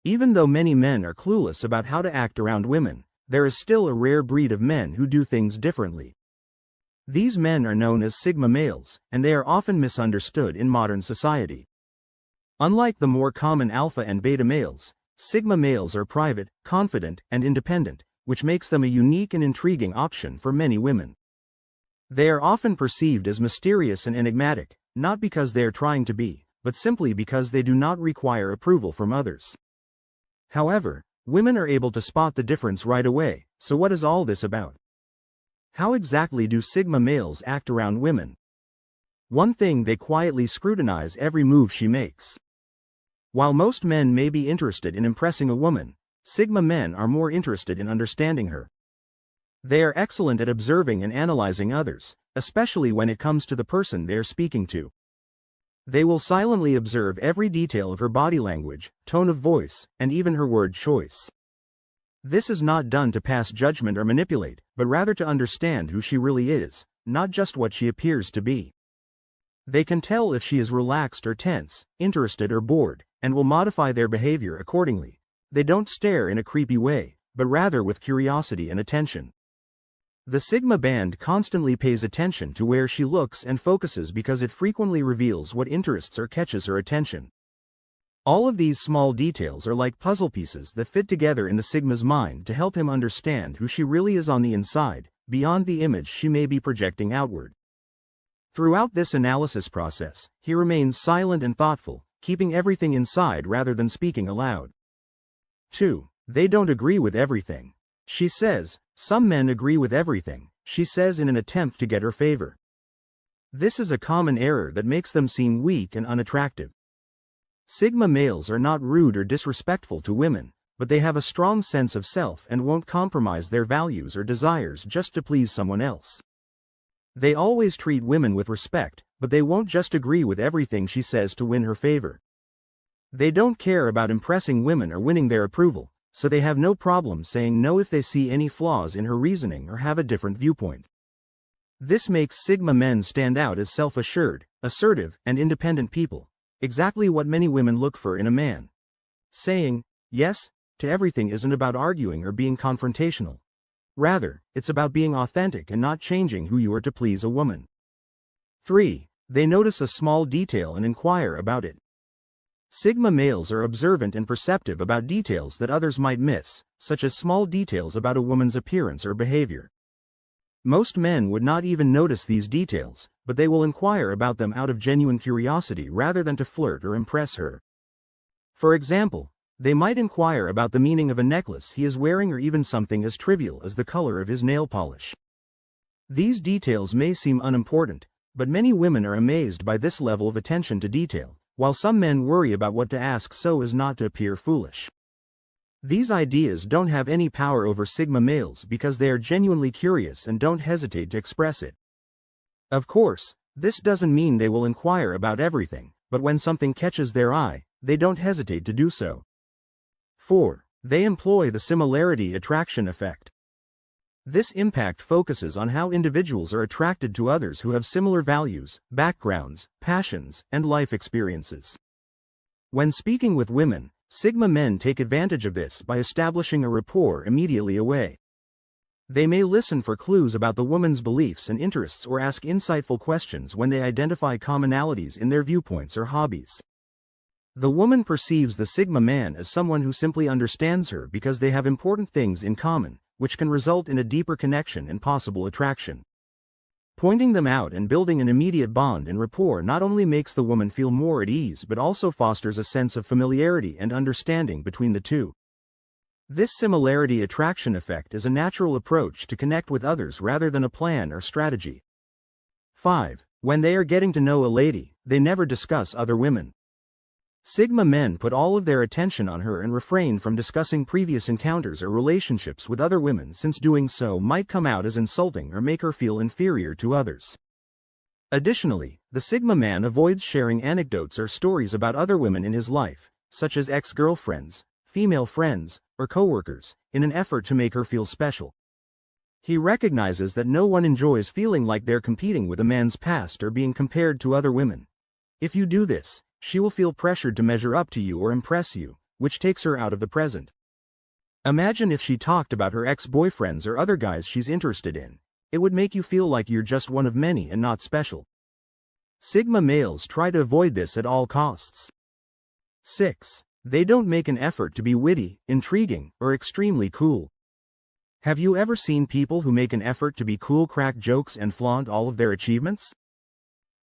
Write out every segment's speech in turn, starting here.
Even though many men are clueless about how to act around women, there is still a rare breed of men who do things differently. These men are known as Sigma males, and they are often misunderstood in modern society. Unlike the more common alpha and beta males, Sigma males are private, confident, and independent, which makes them a unique and intriguing option for many women. They are often perceived as mysterious and enigmatic, not because they are trying to be, but simply because they do not require approval from others. However, women are able to spot the difference right away, so what is all this about? How exactly do Sigma males act around women? One thing, they quietly scrutinize every move she makes. While most men may be interested in impressing a woman, Sigma men are more interested in understanding her. They are excellent at observing and analyzing others, especially when it comes to the person they are speaking to. They will silently observe every detail of her body language, tone of voice, and even her word choice. This is not done to pass judgment or manipulate, but rather to understand who she really is, not just what she appears to be. They can tell if she is relaxed or tense, interested or bored, and will modify their behavior accordingly. They don't stare in a creepy way, but rather with curiosity and attention. The Sigma band constantly pays attention to where she looks and focuses because it frequently reveals what interests or catches her attention. All of these small details are like puzzle pieces that fit together in the Sigma's mind to help him understand who she really is on the inside, beyond the image she may be projecting outward. Throughout this analysis process, he remains silent and thoughtful, keeping everything inside rather than speaking aloud. 2. They don't agree with everything. She says, some men agree with everything, she says in an attempt to get her favor. This is a common error that makes them seem weak and unattractive. Sigma males are not rude or disrespectful to women, but they have a strong sense of self and won't compromise their values or desires just to please someone else. They always treat women with respect, but they won't just agree with everything she says to win her favor. They don't care about impressing women or winning their approval, so they have no problem saying no if they see any flaws in her reasoning or have a different viewpoint. This makes Sigma men stand out as self-assured, assertive, and independent people, exactly what many women look for in a man. Saying yes to everything isn't about arguing or being confrontational. Rather, it's about being authentic and not changing who you are to please a woman. 3. They notice a small detail and inquire about it. Sigma males are observant and perceptive about details that others might miss, such as small details about a woman's appearance or behavior. Most men would not even notice these details, but they will inquire about them out of genuine curiosity rather than to flirt or impress her. For example, they might inquire about the meaning of a necklace he is wearing or even something as trivial as the color of his nail polish. These details may seem unimportant, but many women are amazed by this level of attention to detail, while some men worry about what to ask so as not to appear foolish. These ideas don't have any power over Sigma males because they are genuinely curious and don't hesitate to express it. Of course, this doesn't mean they will inquire about everything, but when something catches their eye, they don't hesitate to do so. 4. They employ the similarity attraction effect. This impact focuses on how individuals are attracted to others who have similar values, backgrounds, passions, and life experiences. When speaking with women, Sigma men take advantage of this by establishing a rapport immediately away. They may listen for clues about the woman's beliefs and interests or ask insightful questions when they identify commonalities in their viewpoints or hobbies. The woman perceives the Sigma man as someone who simply understands her because they have important things in common, which can result in a deeper connection and possible attraction. Pointing them out and building an immediate bond and rapport not only makes the woman feel more at ease but also fosters a sense of familiarity and understanding between the two. This similarity attraction effect is a natural approach to connect with others rather than a plan or strategy. 5. When they are getting to know a lady, they never discuss other women. Sigma men put all of their attention on her and refrain from discussing previous encounters or relationships with other women since doing so might come out as insulting or make her feel inferior to others. Additionally, the Sigma man avoids sharing anecdotes or stories about other women in his life, such as ex-girlfriends, female friends, or coworkers, in an effort to make her feel special. He recognizes that no one enjoys feeling like they're competing with a man's past or being compared to other women. If you do this, she will feel pressured to measure up to you or impress you, which takes her out of the present. Imagine if she talked about her ex-boyfriends or other guys she's interested in. It would make you feel like you're just one of many and not special. Sigma males try to avoid this at all costs. 6. They don't make an effort to be witty, intriguing, or extremely cool. Have you ever seen people who make an effort to be cool, crack jokes, and flaunt all of their achievements?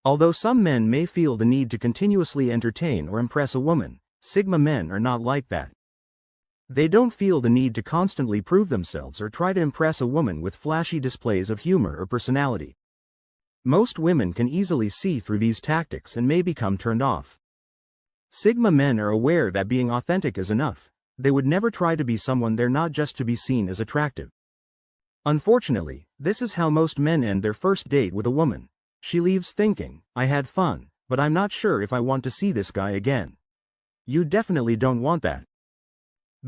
Although some men may feel the need to continuously entertain or impress a woman, Sigma men are not like that. They don't feel the need to constantly prove themselves or try to impress a woman with flashy displays of humor or personality. Most women can easily see through these tactics and may become turned off. Sigma men are aware that being authentic is enough. They would never try to be someone they're not just to be seen as attractive. Unfortunately, this is how most men end their first date with a woman. She leaves thinking, "I had fun, but I'm not sure if I want to see this guy again." You definitely don't want that.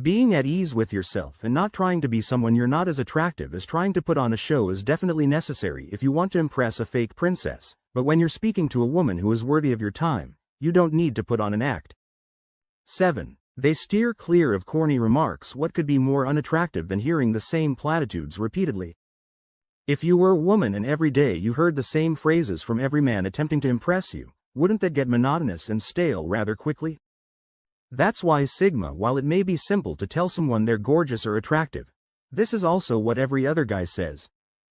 Being at ease with yourself and not trying to be someone you're not as attractive as trying to put on a show is definitely necessary if you want to impress a fake princess, but when you're speaking to a woman who is worthy of your time, you don't need to put on an act. 7. They steer clear of corny remarks. What could be more unattractive than hearing the same platitudes repeatedly? If you were a woman and every day you heard the same phrases from every man attempting to impress you, wouldn't that get monotonous and stale rather quickly? That's why Sigma, while it may be simple to tell someone they're gorgeous or attractive, this is also what every other guy says.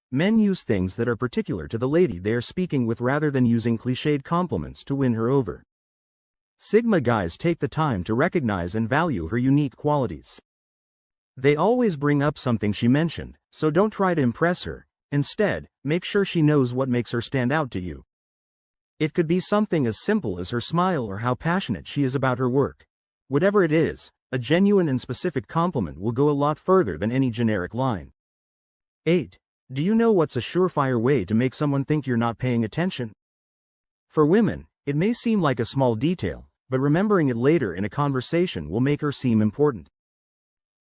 Men use things that are particular to the lady they are speaking with rather than using cliched compliments to win her over. Sigma guys take the time to recognize and value her unique qualities. They always bring up something she mentioned, so don't try to impress her. Instead, make sure she knows what makes her stand out to you. It could be something as simple as her smile or how passionate she is about her work. Whatever it is, a genuine and specific compliment will go a lot further than any generic line. 8. Do you know what's a surefire way to make someone think you're not paying attention? For women, it may seem like a small detail, but remembering it later in a conversation will make her seem important.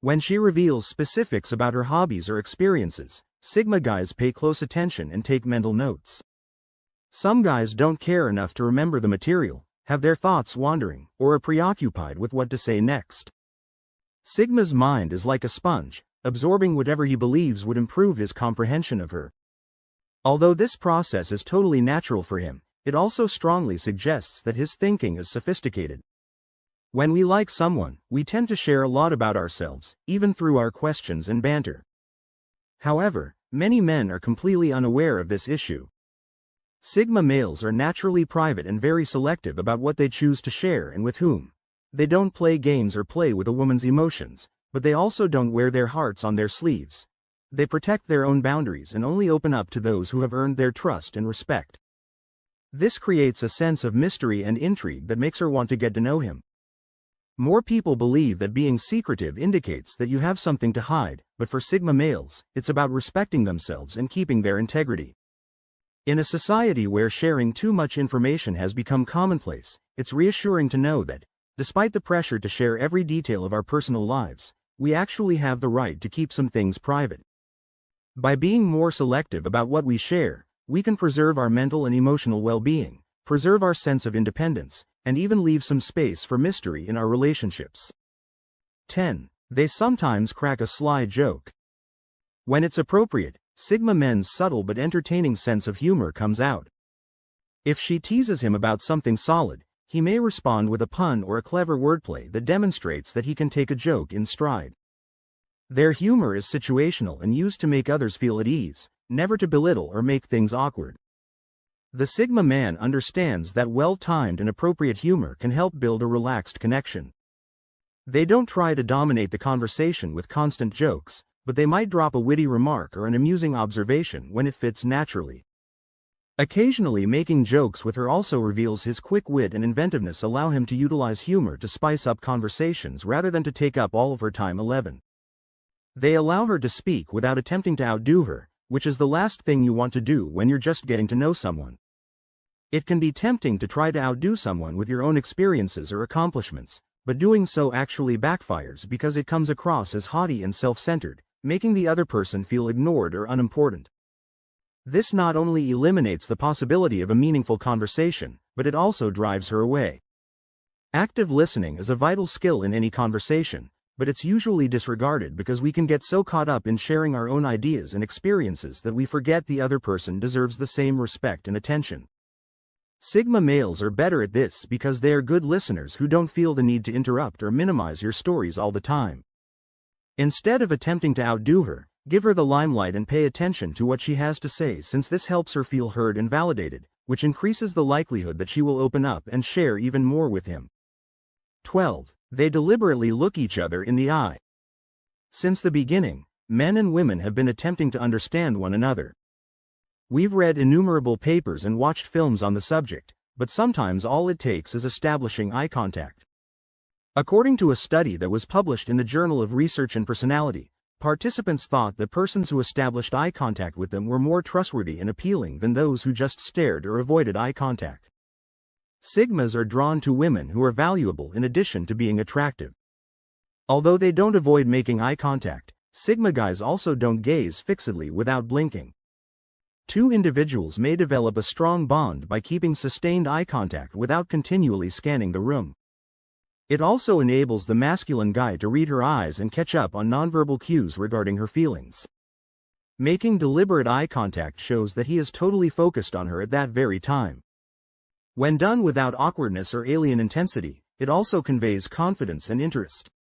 When she reveals specifics about her hobbies or experiences, Sigma guys pay close attention and take mental notes. Some guys don't care enough to remember the material, have their thoughts wandering, or are preoccupied with what to say next. Sigma's mind is like a sponge, absorbing whatever he believes would improve his comprehension of her. Although this process is totally natural for him, it also strongly suggests that his thinking is sophisticated. When we like someone, we tend to share a lot about ourselves, even through our questions and banter. However, many men are completely unaware of this issue. Sigma males are naturally private and very selective about what they choose to share and with whom. They don't play games or play with a woman's emotions, but they also don't wear their hearts on their sleeves. They protect their own boundaries and only open up to those who have earned their trust and respect. This creates a sense of mystery and intrigue that makes her want to get to know him. More people believe that being secretive indicates that you have something to hide, but for Sigma males, it's about respecting themselves and keeping their integrity. In a society where sharing too much information has become commonplace, it's reassuring to know that, despite the pressure to share every detail of our personal lives, we actually have the right to keep some things private. By being more selective about what we share, we can preserve our mental and emotional well-being, preserve our sense of independence, and even leave some space for mystery in our relationships. 10. They sometimes crack a sly joke. When it's appropriate, Sigma men's subtle but entertaining sense of humor comes out. If she teases him about something solid, he may respond with a pun or a clever wordplay that demonstrates that he can take a joke in stride. Their humor is situational and used to make others feel at ease, never to belittle or make things awkward. The Sigma man understands that well-timed and appropriate humor can help build a relaxed connection. They don't try to dominate the conversation with constant jokes, but they might drop a witty remark or an amusing observation when it fits naturally. Occasionally making jokes with her also reveals his quick wit and inventiveness, allow him to utilize humor to spice up conversations rather than to take up all of her time. 11. They allow her to speak without attempting to outdo her, which is the last thing you want to do when you're just getting to know someone. It can be tempting to try to outdo someone with your own experiences or accomplishments, but doing so actually backfires because it comes across as haughty and self-centered, making the other person feel ignored or unimportant. This not only eliminates the possibility of a meaningful conversation, but it also drives her away. Active listening is a vital skill in any conversation, but it's usually disregarded because we can get so caught up in sharing our own ideas and experiences that we forget the other person deserves the same respect and attention. Sigma males are better at this because they are good listeners who don't feel the need to interrupt or minimize your stories all the time. Instead of attempting to outdo her, give her the limelight and pay attention to what she has to say, since this helps her feel heard and validated, which increases the likelihood that she will open up and share even more with him. 12. They deliberately look each other in the eye. Since the beginning, men and women have been attempting to understand one another. We've read innumerable papers and watched films on the subject, but sometimes all it takes is establishing eye contact. According to a study that was published in the Journal of Research and Personality, participants thought that persons who established eye contact with them were more trustworthy and appealing than those who just stared or avoided eye contact. Sigmas are drawn to women who are valuable in addition to being attractive. Although they don't avoid making eye contact, Sigma guys also don't gaze fixedly without blinking. Two individuals may develop a strong bond by keeping sustained eye contact without continually scanning the room. It also enables the masculine guy to read her eyes and catch up on nonverbal cues regarding her feelings. Making deliberate eye contact shows that he is totally focused on her at that very time. When done without awkwardness or alien intensity, it also conveys confidence and interest.